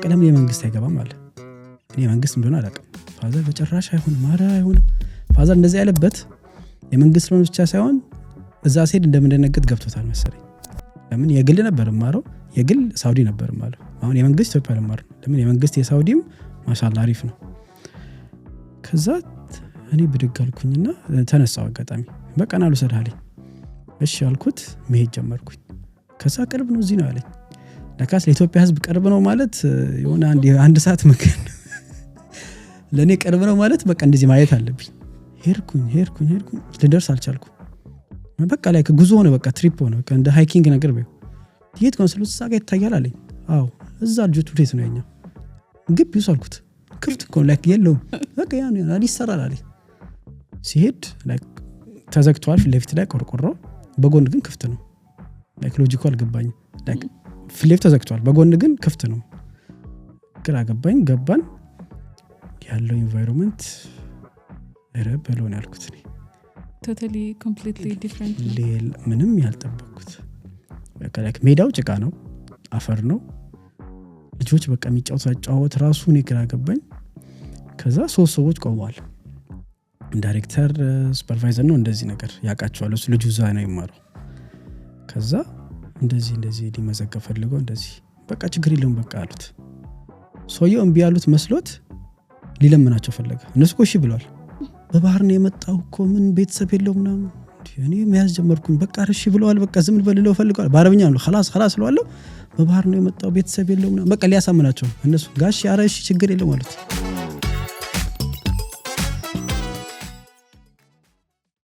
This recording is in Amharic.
በቃ ለምን የመንግስት አይገባም አለ። እኔ መንግስት እንደሆነ አላውቅም። ፋዘር በጭራሽ አይሆንም አይሆንም። ፋዘር እንደዚህ ያለበት የመንግስት ስለሆነ ብቻ ሳይሆን እዛ ሲሄድ እንደምንደነግጥ ገብቶታል መሰለኝ። ለምን የግል ነበር ማረው፣ የግል ሳውዲ ነበር ማለት አሁን የመንግስት ኢትዮጵያ ለማር ነው። ለምን የመንግስት የሳውዲም ማሻአላ አሪፍ ነው። ከዛ እኔ ብድግ አልኩኝና ተነሳው አጋጣሚ በቃ ና ልውሰድህ አለኝ። እሺ አልኩት። መሄድ ጀመርኩኝ። ከዛ ቅርብ ነው እዚህ ነው አለኝ። ለካስ ለኢትዮጵያ ህዝብ ቅርብ ነው ማለት የሆነ አንድ ሰዓት መከን ለኔ ቅርብ ነው ማለት በቃ እንደዚህ ማየት አለብኝ። ሄድኩኝ ልደርስ አልቻልኩም። በቃ ላይ ጉዞ ሆነ፣ በቃ ትሪፕ ሆነ፣ በቃ እንደ ሃይኪንግ ነገር ነው። የት ኮንስሉት ሳጋ ይታያል አለኝ። አዎ እዛ ልጆቹ ቤት ነው ያኛ ግቢው ሳልኩት ክፍት እኮ ላይክ የለውም በቃ ያን ይሰራል አለኝ። ሲሄድ ላይክ ተዘግቷል፣ ፊት ለፊት ላይ ቆርቆሮ፣ በጎን ግን ክፍት ነው። ላይክ ሎጂካል ገባኝ። ላይክ ፊት ለፊት ተዘግቷል፣ በጎን ግን ክፍት ነው። ግራ ገባኝ። ገባን ያለው ኢንቫይሮንመንት ረበሎን ያልኩት እኔ ቶታሊ ኮምፕሊትሊ ዲፈረንት ምንም ያልጠበቅኩት። በቃ ላይክ ሜዳው ጭቃ ነው፣ አፈር ነው፣ ልጆች በቃ የሚጫወት ራሱ እኔ ግራ ገባኝ። ከዛ 3 ሰዎች ቆመዋል። ዳይሬክተር ሱፐርቫይዘር ነው እንደዚህ ነገር ያውቃቸዋል። እሱ ልጁ እዛ ነው ይማረው። ከዛ እንደዚህ ሊመዘገብ ፈልገው እንደዚህ በቃ ችግር የለውም በቃ አሉት። ሰውየው እምቢ ያሉት መስሎት ሊለምናቸው ፈለገ። እነሱ እሺ ብለዋል። በባህር ነው የመጣው እኮ ምን ቤተሰብ የለው ምናምን። እኔ መያዝ ጀመርኩኝ። በቃ እሺ ብለዋል፣ በቃ ዝም ብለው ፈልገዋል። በአረብኛ ነው خلاص ስለዋለው በባህር ነው የመጣው ቤተሰብ የለው ምናምን በቃ ሊያሳምናቸው እነሱ ጋሽ ኧረ እሺ ችግር የለውም አሉት።